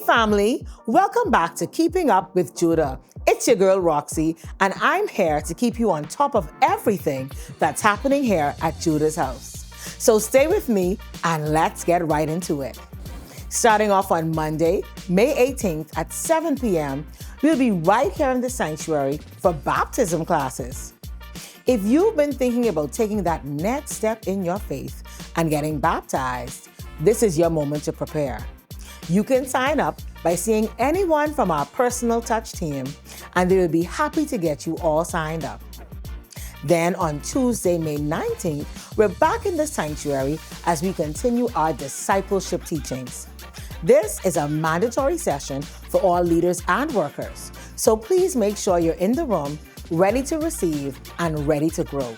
family, welcome back to Keeping Up with Judah. It's your girl Roxy, and I'm here to keep you on top of everything that's happening here at Judah's house. So stay with me and let's get right into it. Starting off on Monday, May 18th at 7 p.m., we'll be right here in the sanctuary for baptism classes. If you've been thinking about taking that next step in your faith and getting baptized, this is your moment to prepare. You can sign up by seeing anyone from our personal touch team, and they will be happy to get you all signed up. Then on Tuesday, May 19th, we're back in the sanctuary as we continue our discipleship teachings. This is a mandatory session for all leaders and workers, so please make sure you're in the room, ready to receive and ready to grow.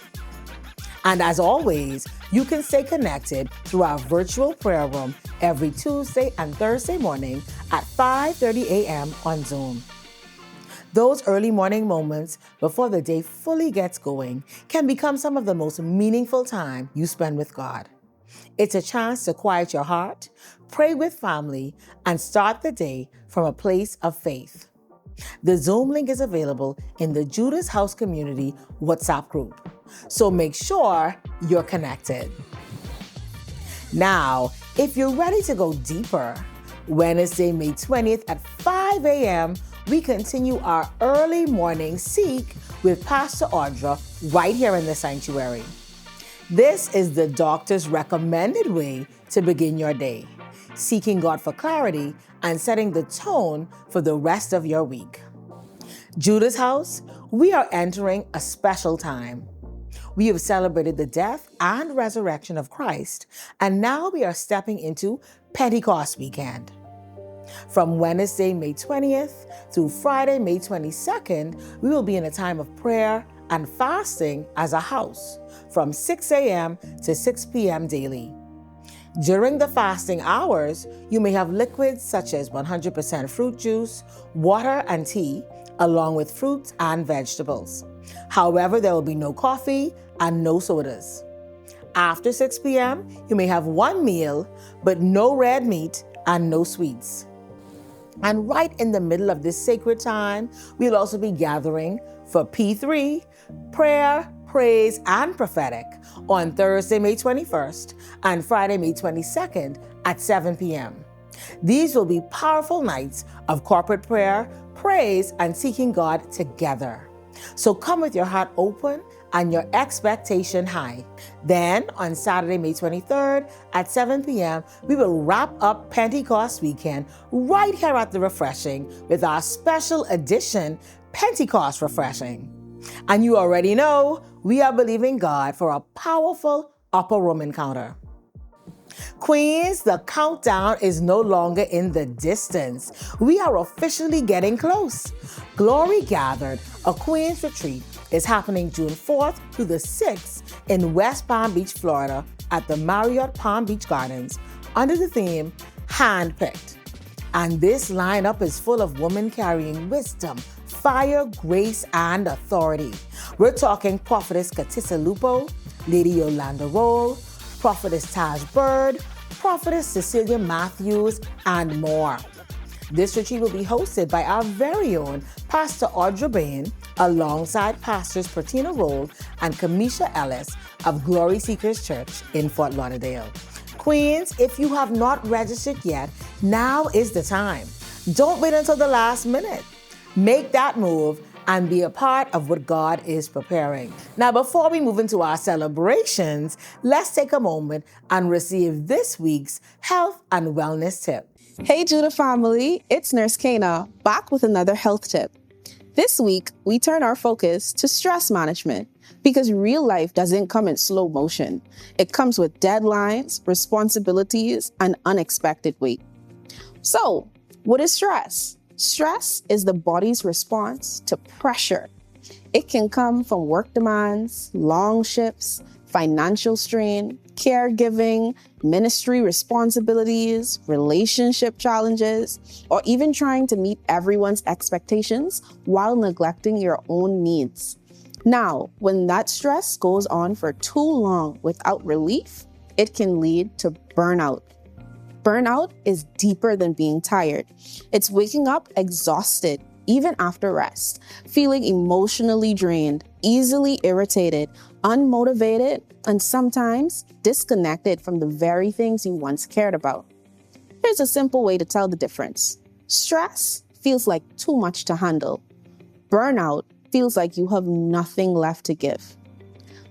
And as always, you can stay connected through our virtual prayer room every Tuesday and Thursday morning at 5:30 a.m. on Zoom. Those early morning moments before the day fully gets going can become some of the most meaningful time you spend with God. It's a chance to quiet your heart, pray with family, and start the day from a place of faith. The Zoom link is available in the Judah's House Community WhatsApp group, so make sure you're connected. Now, if you're ready to go deeper, Wednesday, May 20th at 5 a.m., we continue our early morning Seek with Pastor Audra right here in the sanctuary. This is the doctor's recommended way to begin your day, seeking God for clarity and setting the tone for the rest of your week. Judah's House, we are entering a special time. We have celebrated the death and resurrection of Christ, and now we are stepping into Pentecost weekend. From Wednesday, May 20th through Friday, May 22nd, we will be in a time of prayer and fasting as a house from 6 a.m. to 6 p.m. daily. During the fasting hours, you may have liquids such as 100% fruit juice, water, and tea, along with fruits and vegetables. However, there will be no coffee and no sodas. After 6 p.m., you may have one meal, but no red meat and no sweets. And right in the middle of this sacred time, we'll also be gathering for P3, prayer, praise, and prophetic on Thursday, May 21st and Friday, May 22nd at 7 p.m. These will be powerful nights of corporate prayer, praise, and seeking God together. So come with your heart open and your expectation high. Then on Saturday, May 23rd at 7 p.m., we will wrap up Pentecost weekend right here at the Refreshing with our special edition, Pentecost Refreshing. And you already know, we are believing God for a powerful upper room encounter. Queens, the countdown is no longer in the distance. We are officially getting close. Glory Gathered, a Queens retreat, is happening June 4th through the 6th in West Palm Beach, Florida at the Marriott Palm Beach Gardens under the theme Handpicked. And this lineup is full of women carrying wisdom, fire, grace, and authority. We're talking Prophetess Katissa Lupo, Lady Yolanda Roll, Prophetess Taj Bird, Prophetess Cecilia Matthews, and more. This retreat will be hosted by our very own Pastor Audra Bain, alongside Pastors Pertina Roll and Kamisha Ellis of Glory Seekers Church in Fort Lauderdale. Queens, if you have not registered yet, now is the time. Don't wait until the last minute. Make that move and be a part of what God is preparing. Now, before we move into our celebrations, let's take a moment and receive this week's health and wellness tip. Hey Judah family, it's Nurse Kana, back with another health tip. This week, we turn our focus to stress management because real life doesn't come in slow motion. It comes with deadlines, responsibilities, and unexpected weight. So, what is stress? Stress is the body's response to pressure. It can come from work demands, long shifts, financial strain, caregiving, ministry responsibilities, relationship challenges, or even trying to meet everyone's expectations while neglecting your own needs. Now, when that stress goes on for too long without relief, it can lead to burnout. Burnout is deeper than being tired. It's waking up exhausted, even after rest, feeling emotionally drained, easily irritated, unmotivated, and sometimes disconnected from the very things you once cared about. Here's a simple way to tell the difference. Stress feels like too much to handle. Burnout feels like you have nothing left to give.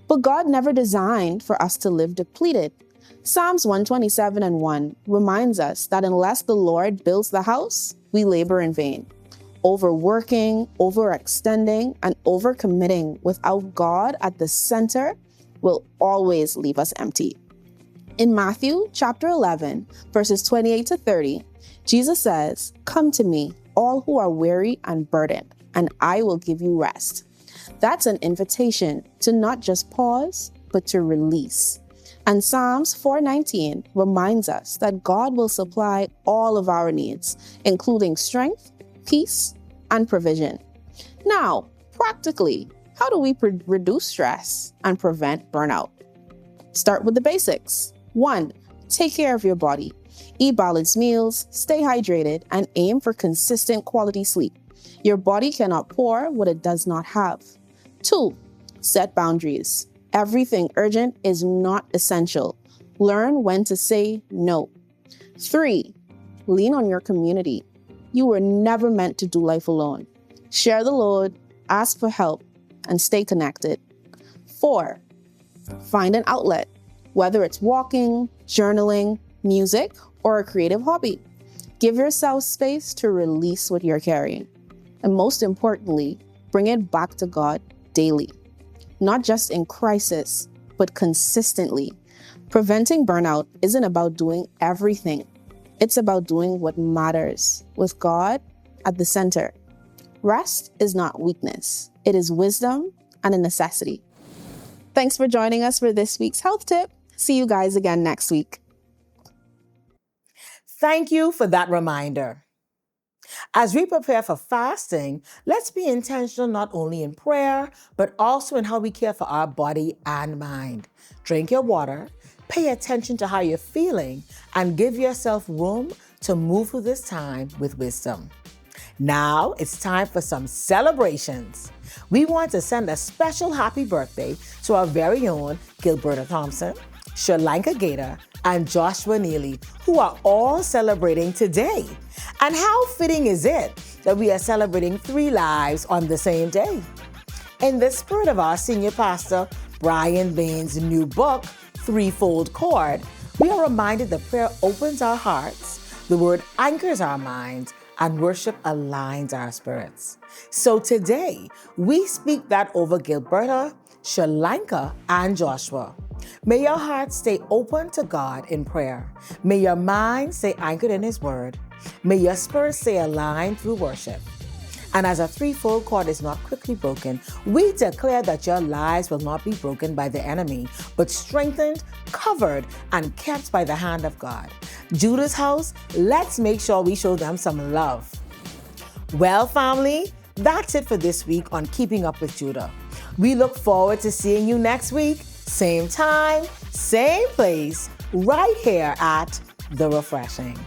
But God never designed for us to live depleted. Psalms 127:1 reminds us that unless the Lord builds the house, we labor in vain. Overworking, overextending, and overcommitting without God at the center will always leave us empty. In Matthew chapter 11, verses 28-30, Jesus says, "Come to me, all who are weary and burdened, and I will give you rest." That's an invitation to not just pause, but to release. And Psalms 4:19 reminds us that God will supply all of our needs, including strength, peace, and provision. Now, practically, how do we reduce stress and prevent burnout? Start with the basics. 1, take care of your body. Eat balanced meals, stay hydrated, and aim for consistent quality sleep. Your body cannot pour what it does not have. 2, set boundaries. Everything urgent is not essential. Learn when to say no. 3, lean on your community. You were never meant to do life alone. Share the load, ask for help, and stay connected. 4, find an outlet, whether it's walking, journaling, music, or a creative hobby. Give yourself space to release what you're carrying. And most importantly, bring it back to God daily. Not just in crisis, but consistently. Preventing burnout isn't about doing everything. It's about doing what matters, with God at the center. Rest is not weakness. It is wisdom and a necessity. Thanks for joining us for this week's health tip. See you guys again next week. Thank you for that reminder. As we prepare for fasting, let's be intentional not only in prayer, but also in how we care for our body and mind. Drink your water, pay attention to how you're feeling, and give yourself room to move through this time with wisdom. Now it's time for some celebrations. We want to send a special happy birthday to our very own Gilberta Thompson, Shalanka Gator, and Joshua Neely, who are all celebrating today. And how fitting is it that we are celebrating 3 lives on the same day? In the spirit of our senior pastor, Brian Bain's new book, Threefold Chord, we are reminded that prayer opens our hearts, the word anchors our minds, and worship aligns our spirits. So today, we speak that over Gilberta, Shalanka, and Joshua. May your heart stay open to God in prayer. May your mind stay anchored in His Word. May your spirit stay aligned through worship. And as a threefold cord is not quickly broken, we declare that your lives will not be broken by the enemy, but strengthened, covered, and kept by the hand of God. Judah's house, let's make sure we show them some love. Well, family, that's it for this week on Keeping Up with Judah. We look forward to seeing you next week, same time, same place, right here at The Refreshing.